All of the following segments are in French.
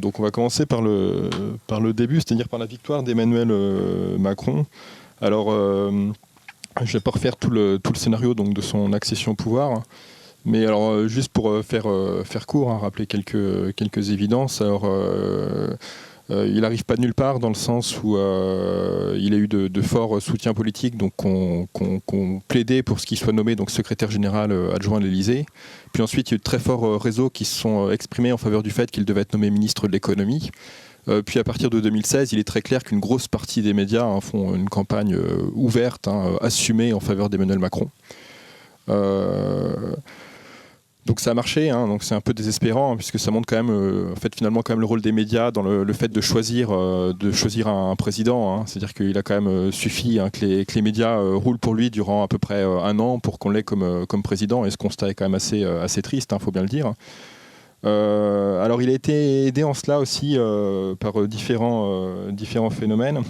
Donc on va commencer par le début, c'est-à-dire par la victoire d'Emmanuel Macron. Alors je ne vais pas refaire tout le scénario donc, de son accession au pouvoir, mais alors juste pour faire court, rappeler quelques évidences. Alors il n'arrive pas de nulle part dans le sens où il a eu de forts soutiens politiques donc qu'on plaidait pour ce qu'il soit nommé donc secrétaire général adjoint à l'Élysée. Puis ensuite il y a eu de très forts réseaux qui se sont exprimés en faveur du fait qu'il devait être nommé ministre de l'économie. Puis à partir de 2016, il est très clair qu'une grosse partie des médias font une campagne ouverte, assumée en faveur d'Emmanuel Macron. Donc ça a marché, donc c'est un peu désespérant puisque ça montre quand même, finalement quand même le rôle des médias dans le fait de choisir un président. C'est-à-dire qu'il a quand même suffi que les médias roulent pour lui durant à peu près un an pour qu'on l'ait comme président. Et ce constat est quand même assez triste, faut bien le dire. Alors il a été aidé en cela aussi par différents phénomènes.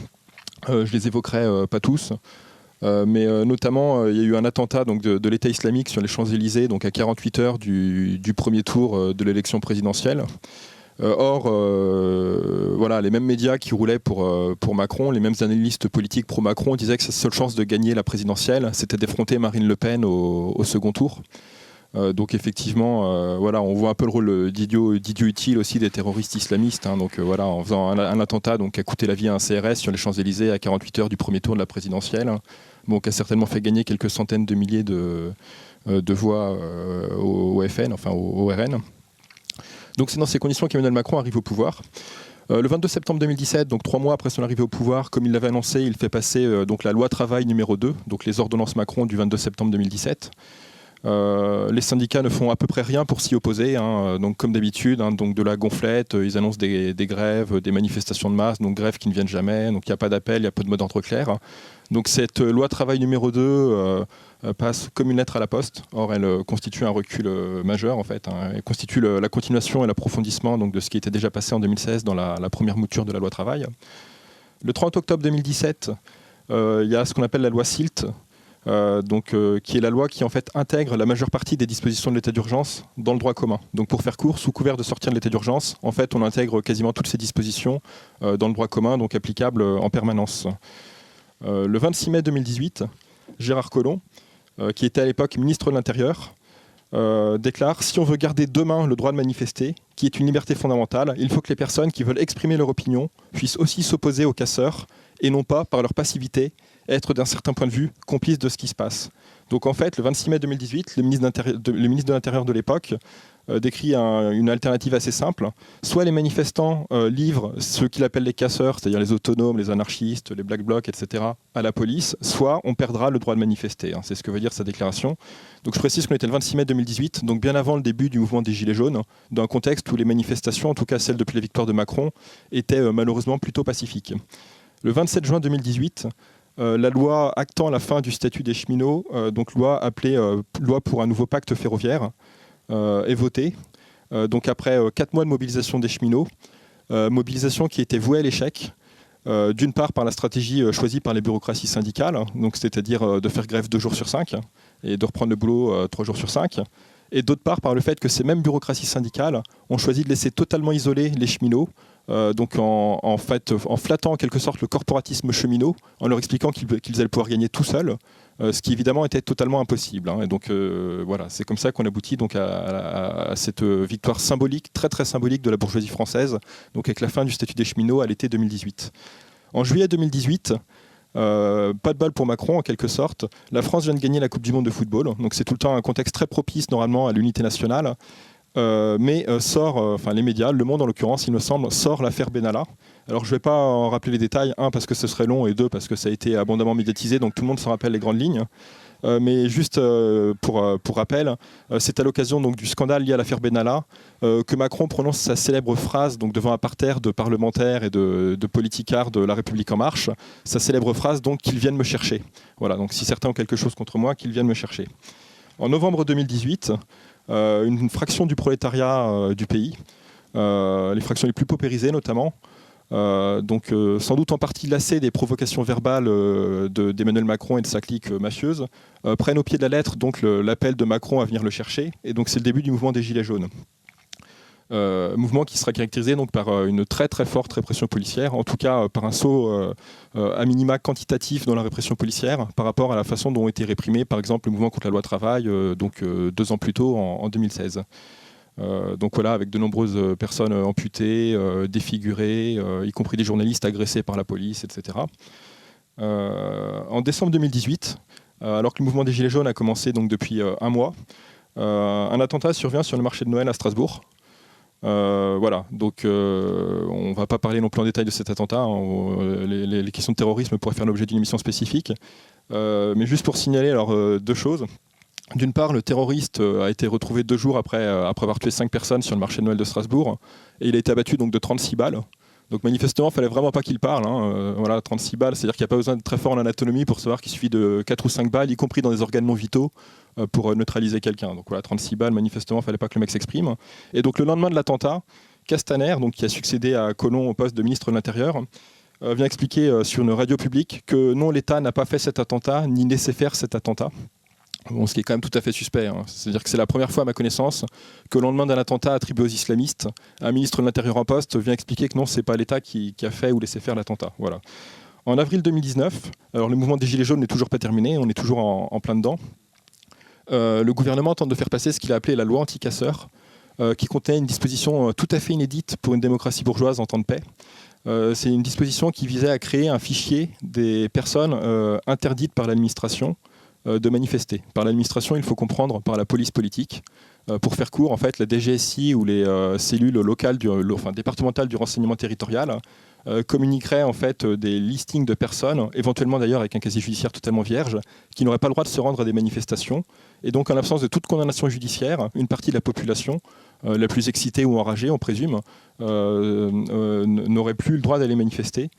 Je les évoquerai pas tous. Mais notamment, il y a eu un attentat donc, de l'État islamique sur les Champs-Élysées, donc à 48 heures du premier tour de l'élection présidentielle. Or, voilà, les mêmes médias qui roulaient pour Macron, les mêmes analystes politiques pro-Macron disaient que sa seule chance de gagner la présidentielle, c'était d'affronter Marine Le Pen au second tour. Donc effectivement, voilà, on voit un peu le rôle d'idiot utile aussi des terroristes islamistes. Donc voilà, en faisant un attentat donc, qui a coûté la vie à un CRS sur les Champs-Élysées à 48 heures du premier tour de la présidentielle, qui a certainement fait gagner quelques centaines de milliers de voix au FN, enfin au RN. Donc c'est dans ces conditions qu'Emmanuel Macron arrive au pouvoir. Le 22 septembre 2017, donc 3 mois après son arrivée au pouvoir, comme il l'avait annoncé, il fait passer donc la loi travail numéro 2, donc les ordonnances Macron du 22 septembre 2017. Les syndicats ne font à peu près rien pour s'y opposer, donc comme d'habitude, donc de la gonflette, ils annoncent des grèves, des manifestations de masse, donc grèves qui ne viennent jamais, donc il n'y a pas d'appel, il y a peu de mot d'ordre clair. Donc cette loi travail numéro 2 passe comme une lettre à la poste. Or elle constitue un recul majeur en fait. Elle constitue la continuation et l'approfondissement donc, de ce qui était déjà passé en 2016 dans la première mouture de la loi travail. Le 30 octobre 2017, il y a ce qu'on appelle la loi SILT, qui est la loi qui en fait intègre la majeure partie des dispositions de l'état d'urgence dans le droit commun. Donc pour faire court, sous couvert de sortir de l'état d'urgence, en fait on intègre quasiment toutes ces dispositions dans le droit commun, donc applicables en permanence. Le 26 mai 2018, Gérard Collomb, qui était à l'époque ministre de l'Intérieur, déclare « Si on veut garder demain le droit de manifester, qui est une liberté fondamentale, il faut que les personnes qui veulent exprimer leur opinion puissent aussi s'opposer aux casseurs et non pas, par leur passivité, être d'un certain point de vue complices de ce qui se passe. » Donc en fait, le 26 mai 2018, le ministre de l'Intérieur de l'époque décrit une alternative assez simple. Soit les manifestants livrent ce qu'il appelle les casseurs, c'est-à-dire les autonomes, les anarchistes, les black blocs, etc., à la police, soit on perdra le droit de manifester. C'est ce que veut dire sa déclaration. Donc je précise qu'on était le 26 mai 2018, donc bien avant le début du mouvement des Gilets jaunes, dans un contexte où les manifestations, en tout cas celles depuis la victoire de Macron, étaient malheureusement plutôt pacifiques. Le 27 juin 2018, la loi actant la fin du statut des cheminots, donc loi appelée loi pour un nouveau pacte ferroviaire, est votée. Donc après 4 mois de mobilisation des cheminots, mobilisation qui était vouée à l'échec, d'une part par la stratégie choisie par les bureaucraties syndicales, donc c'est-à-dire de faire grève 2 jours sur 5 et de reprendre le boulot 3 jours sur 5, et d'autre part par le fait que ces mêmes bureaucraties syndicales ont choisi de laisser totalement isoler les cheminots, donc en flattant en quelque sorte le corporatisme cheminot, en leur expliquant qu'ils allaient pouvoir gagner tout seuls, ce qui évidemment était totalement impossible. Et donc voilà, c'est comme ça qu'on aboutit donc à cette victoire symbolique, très très symbolique de la bourgeoisie française, donc avec la fin du statut des cheminots à l'été 2018. En juillet 2018, pas de bol pour Macron en quelque sorte, la France vient de gagner la Coupe du Monde de football, donc c'est tout le temps un contexte très propice normalement à l'unité nationale. Mais les médias, Le Monde en l'occurrence, il me semble, sort l'affaire Benalla. Alors je ne vais pas en rappeler les détails, parce que ce serait long, et 2 parce que ça a été abondamment médiatisé, donc tout le monde s'en rappelle les grandes lignes. Mais juste pour rappel, c'est à l'occasion donc, du scandale lié à l'affaire Benalla que Macron prononce sa célèbre phrase donc, devant un parterre de parlementaires et de politicards de La République En Marche, sa célèbre phrase donc qu'ils viennent me chercher. Voilà, donc si certains ont quelque chose contre moi, qu'ils viennent me chercher. En novembre 2018, une fraction du prolétariat du pays, les fractions les plus paupérisées notamment, sans doute en partie lassées des provocations verbales d'Emmanuel Macron et de sa clique mafieuse, prennent au pied de la lettre donc l'appel de Macron à venir le chercher, et donc c'est le début du mouvement des Gilets jaunes. Mouvement qui sera caractérisé donc par une très très forte répression policière, en tout cas par un saut à minima quantitatif dans la répression policière par rapport à la façon dont ont été réprimés par exemple le mouvement contre la loi travail 2 ans plus tôt en 2016. Donc voilà, avec de nombreuses personnes amputées, défigurées, y compris des journalistes agressés par la police, etc. En décembre 2018, alors que le mouvement des Gilets jaunes a commencé donc depuis un mois, un attentat survient sur le marché de Noël à Strasbourg. Voilà, donc on ne va pas parler non plus en détail de cet attentat, hein, les questions de terrorisme pourraient faire l'objet d'une émission spécifique, mais juste pour signaler alors, 2 choses. D'une part, le terroriste a été retrouvé 2 jours après avoir tué 5 personnes sur le marché de Noël de Strasbourg, et il a été abattu donc, de 36 balles. Donc manifestement, il ne fallait vraiment pas qu'il parle. Hein. Voilà, 36 balles, c'est-à-dire qu'il n'y a pas besoin de très fort en anatomie pour savoir qu'il suffit de 4 ou 5 balles, y compris dans des organes non vitaux, pour neutraliser quelqu'un. Donc voilà, 36 balles, manifestement, il ne fallait pas que le mec s'exprime. Et donc le lendemain de l'attentat, Castaner, donc, qui a succédé à Collomb au poste de ministre de l'Intérieur, vient expliquer sur une radio publique que non, l'État n'a pas fait cet attentat, ni laissé faire cet attentat. Bon, ce qui est quand même tout à fait suspect. Hein. C'est-à-dire que c'est la première fois, à ma connaissance, que le lendemain d'un attentat attribué aux islamistes, un ministre de l'Intérieur en poste vient expliquer que non, ce n'est pas l'État qui a fait ou laissé faire l'attentat. Voilà. En avril 2019, alors le mouvement des Gilets jaunes n'est toujours pas terminé, on est toujours en plein dedans. Le gouvernement tente de faire passer ce qu'il a appelé la loi anti-casseurs, qui contenait une disposition tout à fait inédite pour une démocratie bourgeoise en temps de paix. C'est une disposition qui visait à créer un fichier des personnes interdites par l'administration de manifester. Par l'administration, il faut comprendre par la police politique. Pour faire court, en fait, la DGSI ou les cellules locales, départementales du renseignement territorial communiqueraient en fait des listings de personnes, éventuellement d'ailleurs avec un casier judiciaire totalement vierge, qui n'auraient pas le droit de se rendre à des manifestations. Et donc, en l'absence de toute condamnation judiciaire, une partie de la population, la plus excitée ou enragée, on présume, n'aurait plus le droit d'aller manifester.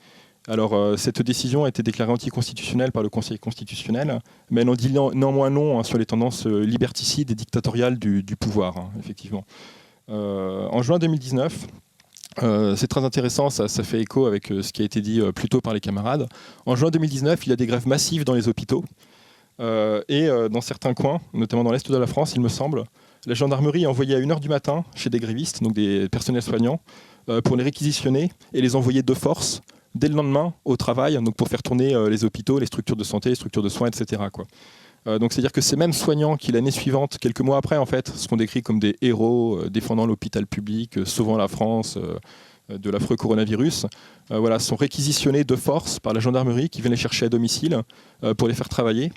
Alors, cette décision a été déclarée anticonstitutionnelle par le Conseil constitutionnel, mais elle en dit néanmoins non hein, sur les tendances liberticides et dictatoriales du pouvoir, hein, effectivement. En juin 2019, c'est très intéressant, ça fait écho avec ce qui a été dit plus tôt par les camarades. En juin 2019, il y a des grèves massives dans les hôpitaux, et dans certains coins, notamment dans l'Est de la France, il me semble, la gendarmerie est envoyée à 1h du matin chez des grévistes, donc des personnels soignants, pour les réquisitionner et les envoyer de force dès le lendemain au travail, donc pour faire tourner les hôpitaux, les structures de santé, les structures de soins, etc. Quoi. Donc c'est-à-dire que ces mêmes soignants qui l'année suivante, quelques mois après en fait, seront décrits comme des héros défendant l'hôpital public, sauvant la France de l'affreux coronavirus, voilà, sont réquisitionnés de force par la gendarmerie qui vient les chercher à domicile pour les faire travailler.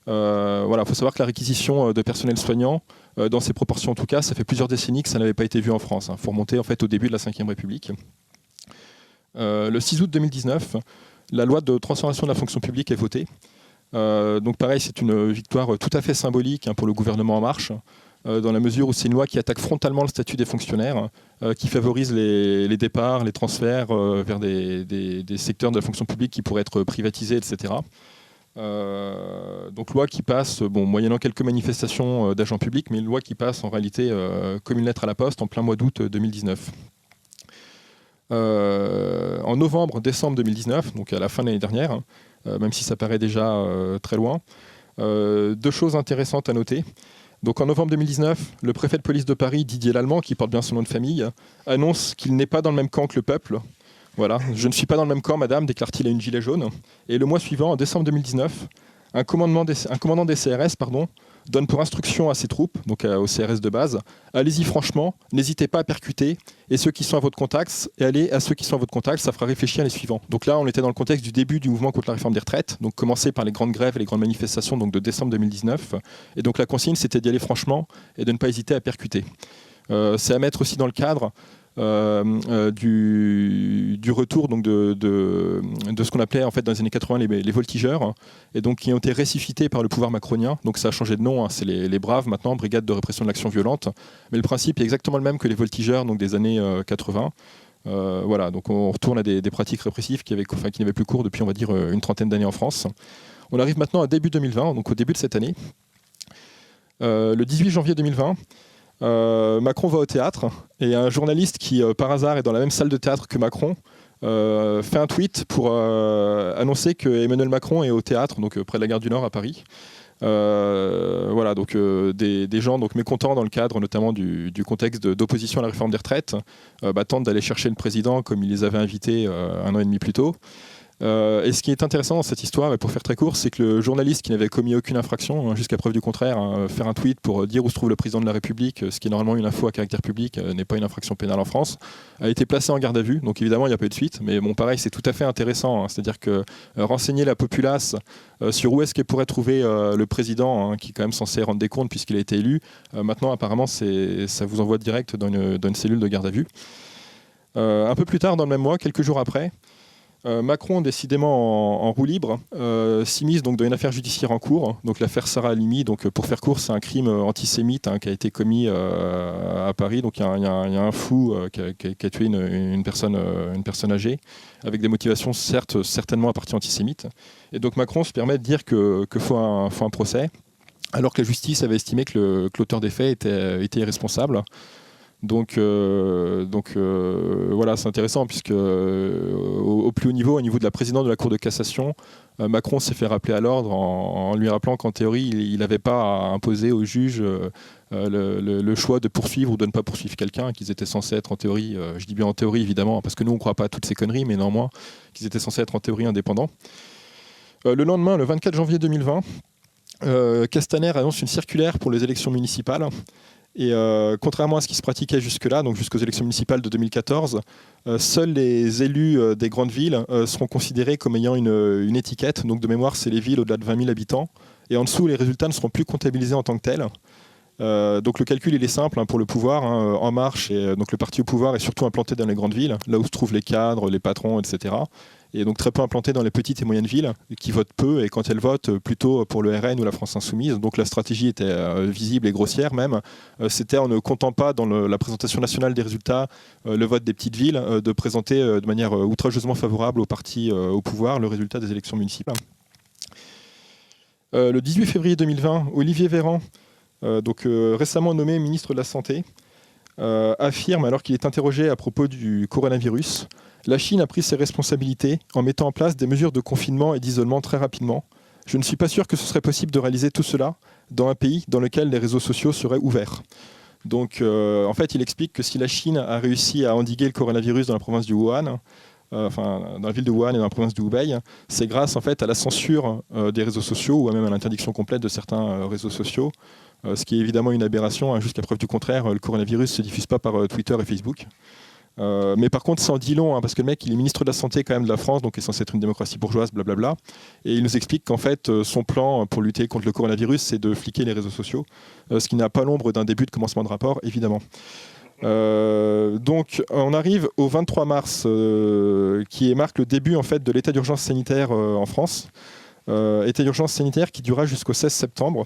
Voilà, il faut savoir que la réquisition de personnel soignant, dans ces proportions en tout cas, ça fait plusieurs décennies que ça n'avait pas été vu en France. Il faut remonter en fait au début de la Ve République. Le 6 août 2019, la loi de transformation de la fonction publique est votée. Donc pareil, c'est une victoire tout à fait symbolique hein, pour le gouvernement En Marche, dans la mesure où c'est une loi qui attaque frontalement le statut des fonctionnaires, qui favorise les départs, les transferts vers des secteurs de la fonction publique qui pourraient être privatisés, etc. Donc loi qui passe, bon, moyennant quelques manifestations d'agents publics, mais une loi qui passe en réalité comme une lettre à la poste en plein mois d'août 2019. En novembre-décembre 2019, donc à la fin de l'année dernière, même si ça paraît déjà très loin, 2 choses intéressantes à noter. Donc en novembre 2019, le préfet de police de Paris, Didier Lallemand, qui porte bien son nom de famille, annonce qu'il n'est pas dans le même camp que le peuple. Voilà, je ne suis pas dans le même camp, madame, déclare-t-il à une gilet jaune. Et le mois suivant, en décembre 2019, un commandant des CRS donne pour instruction à ses troupes, donc au CRS de base, allez-y franchement, n'hésitez pas à percuter, et ceux qui sont à votre contact, et allez à ceux qui sont à votre contact, ça fera réfléchir les suivants. Donc là, on était dans le contexte du début du mouvement contre la réforme des retraites, donc commencé par les grandes grèves et les grandes manifestations donc de décembre 2019. Et donc la consigne, c'était d'y aller franchement et de ne pas hésiter à percuter. C'est à mettre aussi dans le cadre du retour donc de ce qu'on appelait en fait dans les années 80 les voltigeurs, et donc qui ont été ressuscités par le pouvoir macronien. Donc ça a changé de nom, hein, c'est les Braves maintenant, Brigade de répression de l'action violente, mais le principe est exactement le même que les voltigeurs donc des années 80. Voilà, donc on retourne à des pratiques répressives qui n'avaient plus cours depuis on va dire une trentaine d'années en France. On arrive maintenant à début 2020, donc au début de cette année. Le 18 janvier 2020, Macron va au théâtre et un journaliste qui par hasard est dans la même salle de théâtre que Macron fait un tweet pour annoncer que Emmanuel Macron est au théâtre, donc près de la gare du Nord à Paris. Voilà, donc des gens donc mécontents dans le cadre notamment du contexte d'opposition à la réforme des retraites tentent d'aller chercher le président comme il les avait invités 1 an et demi plus tôt. Et ce qui est intéressant dans cette histoire, et pour faire très court, c'est que le journaliste qui n'avait commis aucune infraction, jusqu'à preuve du contraire, faire un tweet pour dire où se trouve le président de la République, ce qui est normalement une info à caractère public, n'est pas une infraction pénale en France, a été placé en garde à vue. Donc évidemment, il n'y a pas eu de suite, mais bon, pareil, c'est tout à fait intéressant. C'est-à-dire que renseigner la populace sur où est-ce qu'elle pourrait trouver le président, qui est quand même censé rendre des comptes puisqu'il a été élu, maintenant apparemment, ça vous envoie direct dans une cellule de garde à vue. Un peu plus tard dans le même mois, quelques jours après, Macron, décidément en roue libre, s'immisce donc dans une affaire judiciaire en cours, donc l'affaire Sarah Halimi. Donc pour faire court, c'est un crime antisémite qui a été commis à Paris. Donc il y a un fou qui a tué une personne âgée, avec des motivations certainement à partie antisémite. Et donc Macron se permet de dire qu'il faut un procès, alors que la justice avait estimé que l'auteur des faits était irresponsable. Donc voilà, c'est intéressant puisque au plus haut niveau de la présidente de la Cour de cassation, Macron s'est fait rappeler à l'ordre en lui rappelant qu'en théorie, il n'avait pas à imposer aux juges le choix de poursuivre ou de ne pas poursuivre quelqu'un, qu'ils étaient censés être en théorie, je dis bien en théorie évidemment, parce que nous on ne croit pas à toutes ces conneries, mais néanmoins qu'ils étaient censés être en théorie indépendants. Le lendemain, le 24 janvier 2020, Castaner annonce une circulaire pour les élections municipales. Et contrairement à ce qui se pratiquait jusque-là, donc jusqu'aux élections municipales de 2014, seuls les élus des grandes villes seront considérés comme ayant une étiquette. Donc de mémoire, c'est les villes au-delà de 20 000 habitants. Et en dessous, les résultats ne seront plus comptabilisés en tant que tels. Donc le calcul il est simple pour le pouvoir. En Marche, et donc le parti au pouvoir est surtout implanté dans les grandes villes, là où se trouvent les cadres, les patrons, etc. Et donc très peu implanté dans les petites et moyennes villes, qui votent peu, et quand elles votent, plutôt pour le RN ou la France Insoumise. Donc la stratégie était visible et grossière même. C'était en ne comptant pas dans la présentation nationale des résultats le vote des petites villes, de présenter de manière outrageusement favorable au parti au pouvoir le résultat des élections municipales. Le 18 février 2020, Olivier Véran, récemment nommé ministre de la Santé, affirme, alors qu'il est interrogé à propos du coronavirus, « La Chine a pris ses responsabilités en mettant en place des mesures de confinement et d'isolement très rapidement. Je ne suis pas sûr que ce serait possible de réaliser tout cela dans un pays dans lequel les réseaux sociaux seraient ouverts. » Donc en fait, il explique que si la Chine a réussi à endiguer le coronavirus dans la province du Wuhan, dans la ville de Wuhan et dans la province du Hubei, c'est grâce en fait à la censure des réseaux sociaux ou même à l'interdiction complète de certains réseaux sociaux, ce qui est évidemment une aberration. Jusqu'à preuve du contraire, le coronavirus ne se diffuse pas par Twitter et Facebook. Mais par contre, ça en dit long, parce que le mec, il est ministre de la Santé quand même de la France, donc il est censé être une démocratie bourgeoise, blablabla. Et il nous explique qu'en fait, son plan pour lutter contre le coronavirus, c'est de fliquer les réseaux sociaux, ce qui n'a pas l'ombre d'un début de commencement de rapport, évidemment. Donc on arrive au 23 mars, qui marque le début en fait, de l'état d'urgence sanitaire en France. État d'urgence sanitaire qui durera jusqu'au 16 septembre.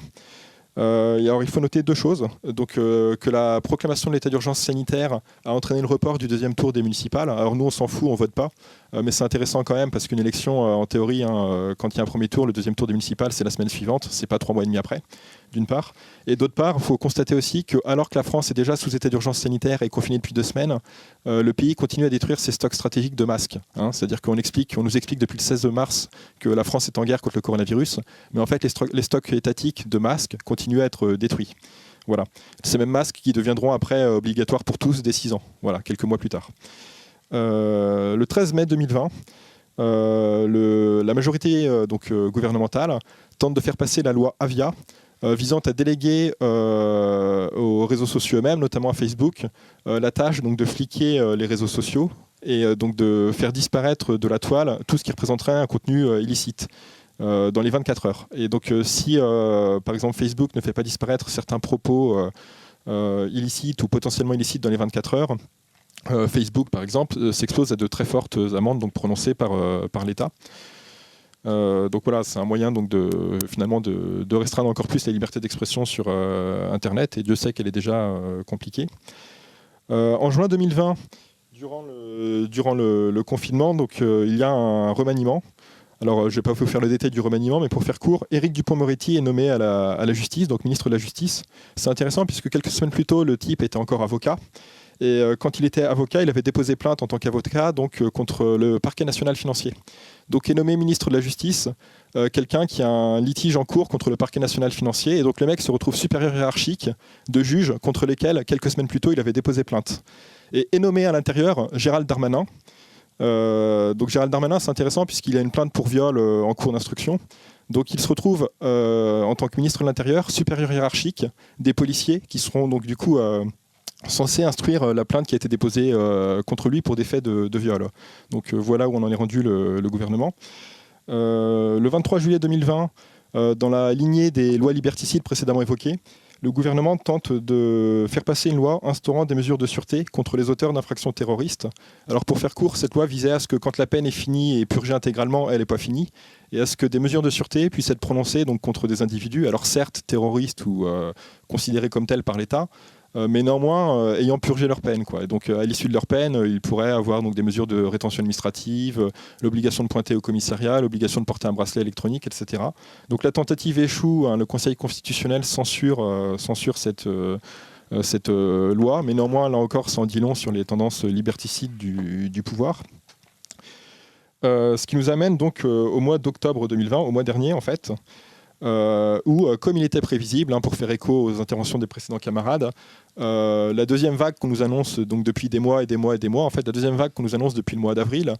Alors, il faut noter deux choses. Donc, que la proclamation de l'état d'urgence sanitaire a entraîné le report du deuxième tour des municipales. Alors nous, on s'en fout, on ne vote pas. Mais c'est intéressant quand même parce qu'une élection, en théorie, quand il y a un premier tour, le deuxième tour des municipales, c'est la semaine suivante. C'est pas 3 mois et demi après, d'une part. Et d'autre part, il faut constater aussi que, alors que la France est déjà sous état d'urgence sanitaire et confinée depuis 2 semaines, le pays continue à détruire ses stocks stratégiques de masques. C'est-à-dire qu'on nous explique depuis le 16 mars que la France est en guerre contre le coronavirus. Mais en fait, les stocks étatiques de masques continuent à être détruits. Voilà. Ces mêmes masques qui deviendront après obligatoires pour tous dès 6 ans. Voilà, quelques mois plus tard. Le 13 mai 2020, la majorité gouvernementale tente de faire passer la loi Avia visant à déléguer aux réseaux sociaux eux-mêmes, notamment à Facebook, la tâche donc, de fliquer les réseaux sociaux et donc de faire disparaître de la toile tout ce qui représenterait un contenu illicite dans les 24 heures. Et donc si par exemple Facebook ne fait pas disparaître certains propos illicites ou potentiellement illicites dans les 24 heures, Facebook, par exemple, s'expose à de très fortes amendes donc, prononcées par l'État. Donc voilà, c'est un moyen donc, finalement de restreindre encore plus la liberté d'expression sur Internet, et Dieu sait qu'elle est déjà compliquée. En juin 2020, durant le confinement, donc, il y a un remaniement. Alors, je ne vais pas vous faire le détail du remaniement, mais pour faire court, Éric Dupond-Moretti est nommé à la justice, donc ministre de la Justice. C'est intéressant puisque quelques semaines plus tôt, le type était encore avocat. Et quand il était avocat, il avait déposé plainte en tant qu'avocat donc, contre le parquet national financier. Donc il est nommé ministre de la Justice quelqu'un qui a un litige en cours contre le parquet national financier, et donc le mec se retrouve supérieur hiérarchique de juges contre lesquels, quelques semaines plus tôt, il avait déposé plainte. Et est nommé à l'intérieur Gérald Darmanin. Donc Gérald Darmanin, c'est intéressant puisqu'il a une plainte pour viol en cours d'instruction. Donc il se retrouve en tant que ministre de l'Intérieur, supérieur hiérarchique des policiers qui seront donc du coup censés instruire la plainte qui a été déposée contre lui pour des faits de viol. Donc voilà où on en est rendu le gouvernement. Le 23 juillet 2020, dans la lignée des lois liberticides précédemment évoquées, le gouvernement tente de faire passer une loi instaurant des mesures de sûreté contre les auteurs d'infractions terroristes. Alors pour faire court, cette loi visait à ce que quand la peine est finie et purgée intégralement, elle n'est pas finie, et à ce que des mesures de sûreté puissent être prononcées donc, contre des individus, alors certes terroristes ou considérés comme tels par l'État, mais néanmoins ayant purgé leur peine, quoi. Et donc à l'issue de leur peine, ils pourraient avoir donc, des mesures de rétention administrative, l'obligation de pointer au commissariat, l'obligation de porter un bracelet électronique, etc. Donc la tentative échoue, hein, le Conseil constitutionnel censure cette loi, mais néanmoins là encore ça en dit long sur les tendances liberticides du pouvoir. Ce qui nous amène donc au mois d'octobre 2020, au mois dernier en fait, où, comme il était prévisible, hein, pour faire écho aux interventions des précédents camarades, la deuxième vague qu'on nous annonce donc, depuis des mois et des mois et des mois, en fait, la deuxième vague qu'on nous annonce depuis le mois d'avril,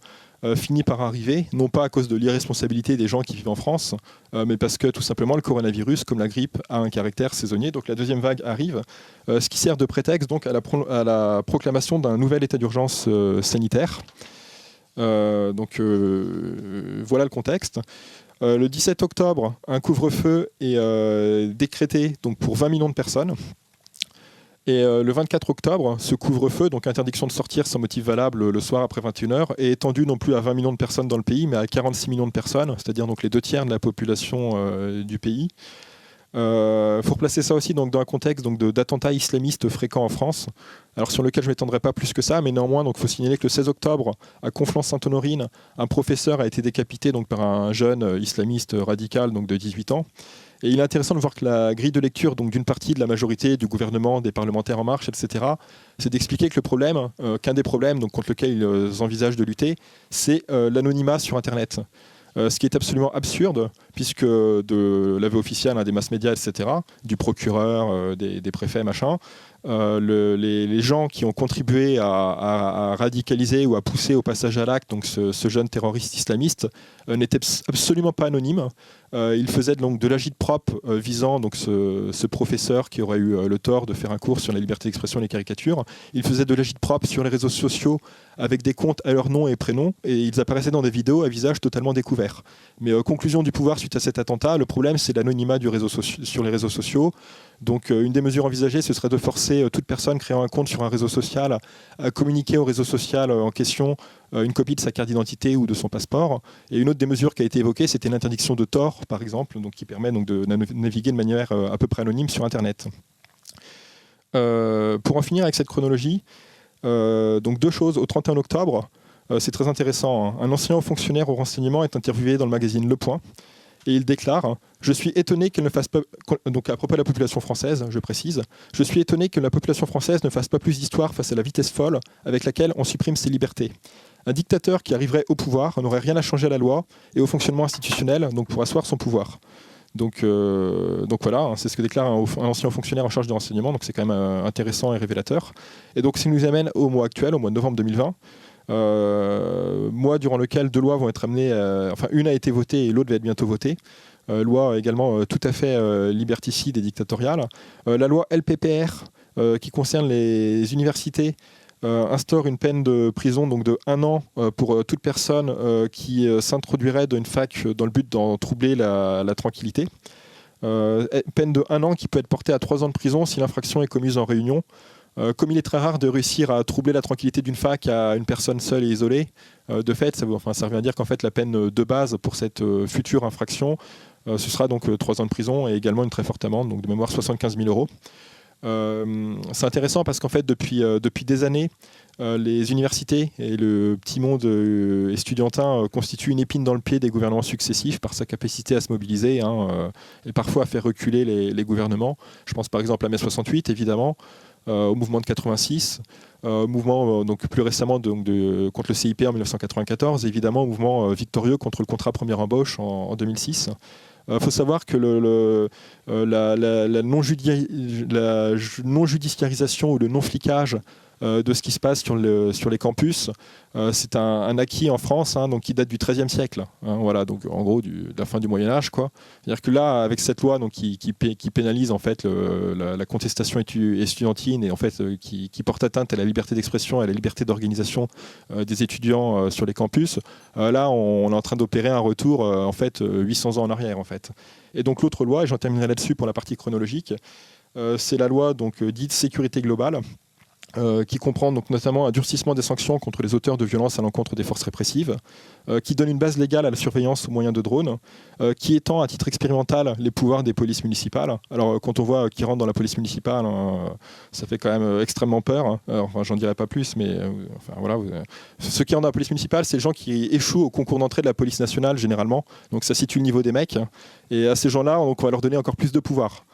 finit par arriver, non pas à cause de l'irresponsabilité des gens qui vivent en France, mais parce que tout simplement le coronavirus, comme la grippe, a un caractère saisonnier. Donc la deuxième vague arrive, ce qui sert de prétexte donc, à la proclamation d'un nouvel état d'urgence sanitaire. Voilà le contexte. Le 17 octobre, un couvre-feu est décrété donc, pour 20 millions de personnes. Et le 24 octobre, ce couvre-feu, donc interdiction de sortir sans motif valable le soir après 21h, est étendu non plus à 20 millions de personnes dans le pays, mais à 46 millions de personnes, c'est-à-dire donc les 2/3 de la population du pays. Faut replacer ça aussi donc, dans un contexte d'attentats islamistes fréquents en France, alors sur lequel je ne m'étendrai pas plus que ça, mais néanmoins il faut signaler que le 16 octobre, à Conflans-Sainte-Honorine, un professeur a été décapité donc, par un jeune islamiste radical donc, de 18 ans. Et il est intéressant de voir que la grille de lecture d'une partie de la majorité, du gouvernement, des parlementaires En Marche, etc., c'est d'expliquer que le problème, qu'un des problèmes donc, contre lequel ils envisagent de lutter, c'est l'anonymat sur Internet. Ce qui est absolument absurde, puisque de l'aveu officiel des masses médias, etc., du procureur, des préfets, machin, les gens qui ont contribué à radicaliser ou à pousser au passage à l'acte donc ce jeune terroriste islamiste n'étaient absolument pas anonymes. Il faisait donc de l'agit-prop visant donc ce professeur qui aurait eu le tort de faire un cours sur la liberté d'expression et les caricatures. Il faisait de l'agit-prop sur les réseaux sociaux avec des comptes à leur nom et prénom, et ils apparaissaient dans des vidéos à visage totalement découvert. Mais conclusion du pouvoir suite à cet attentat, le problème c'est l'anonymat sur les réseaux sociaux. Donc une des mesures envisagées, ce serait de forcer toute personne créant un compte sur un réseau social à communiquer au réseau social en question une copie de sa carte d'identité ou de son passeport. Et une autre des mesures qui a été évoquée, c'était l'interdiction de Tor, par exemple, donc qui permet donc, de naviguer de manière à peu près anonyme sur Internet. Pour en finir avec cette chronologie, donc deux choses. Au 31 octobre, c'est très intéressant, hein, un ancien haut fonctionnaire au renseignement est interviewé dans le magazine Le Point. Et il déclare « Je suis étonné qu'elle ne fasse pas... » Donc à propos de la population française, je précise. « Je suis étonné que la population française ne fasse pas plus d'histoire face à la vitesse folle avec laquelle on supprime ses libertés. Un dictateur qui arriverait au pouvoir n'aurait rien à changer à la loi et au fonctionnement institutionnel donc pour asseoir son pouvoir. » Donc voilà, hein, c'est ce que déclare un ancien fonctionnaire en charge de renseignement, donc c'est quand même intéressant et révélateur. Et donc ça nous amène au mois actuel, au mois de novembre 2020. Mois durant lequel deux lois vont être amenées, enfin une a été votée et l'autre va être bientôt votée. Loi également tout à fait liberticide et dictatoriale. La loi LPPR qui concerne les universités instaure une peine de prison donc de 1 an pour toute personne qui s'introduirait dans une fac dans le but d'en troubler la tranquillité. Peine de 1 an qui peut être portée à 3 ans de prison si l'infraction est commise en réunion. Comme il est très rare de réussir à troubler la tranquillité d'une fac à une personne seule et isolée, de fait, ça revient à dire qu'en fait la peine de base pour cette future infraction, ce sera donc 3 ans de prison et également une très forte amende, donc de mémoire 75 000 €. C'est intéressant parce qu'en fait depuis des années, les universités et le petit monde estudiantin constituent une épine dans le pied des gouvernements successifs par sa capacité à se mobiliser et parfois à faire reculer les gouvernements. Je pense par exemple à mai 68 évidemment. au mouvement de 86, mouvement donc plus récemment donc contre le CIP en 1994, et évidemment au mouvement victorieux contre le contrat première embauche en 2006. Il faut savoir que la non-judiciarisation ou le non-flicage de ce qui se passe sur les campus, c'est un acquis en France, hein, donc qui date du XIIIe siècle. Hein, voilà, donc en gros de la fin du Moyen Âge, quoi. C'est-à-dire que là, avec cette loi donc, qui pénalise en fait la contestation estudiantine et en fait qui porte atteinte à la liberté d'expression et à la liberté d'organisation des étudiants sur les campus, là on est en train d'opérer un retour en fait 800 ans en arrière en fait. Et donc l'autre loi, et j'en terminerai là-dessus pour la partie chronologique, c'est la loi donc dite sécurité globale. Qui comprend donc notamment un durcissement des sanctions contre les auteurs de violences à l'encontre des forces répressives, qui donne une base légale à la surveillance au moyen de drones, qui étend à titre expérimental les pouvoirs des polices municipales. Alors quand on voit qui rentre dans la police municipale, hein, ça fait quand même extrêmement peur. Hein. Alors, enfin, j'en dirai pas plus, mais enfin, voilà, ceux qui rentrent dans la police municipale, c'est les gens qui échouent au concours d'entrée de la police nationale généralement. Donc ça situe le niveau des mecs. Et à ces gens-là, on va leur donner encore plus de pouvoir,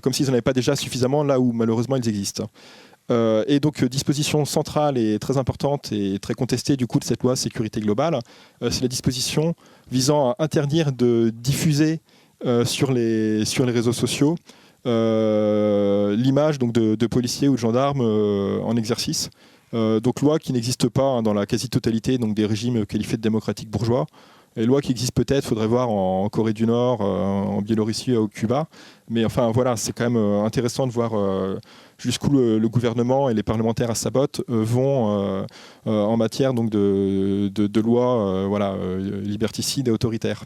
comme s'ils n'en avaient pas déjà suffisamment là où malheureusement ils existent. Et donc, disposition centrale et très importante et très contestée du coup de cette loi sécurité globale, c'est la disposition visant à interdire de diffuser sur les réseaux sociaux l'image donc de policiers ou de gendarmes en exercice. Donc loi qui n'existe pas hein, dans la quasi-totalité donc, des régimes qualifiés de démocratiques bourgeois. Et loi qui existe peut-être, il faudrait voir en Corée du Nord, en Biélorussie ou au Cuba. Mais enfin voilà, c'est quand même intéressant de voir jusqu'où le gouvernement et les parlementaires à sa botte vont en matière donc, de lois voilà, liberticides et autoritaires.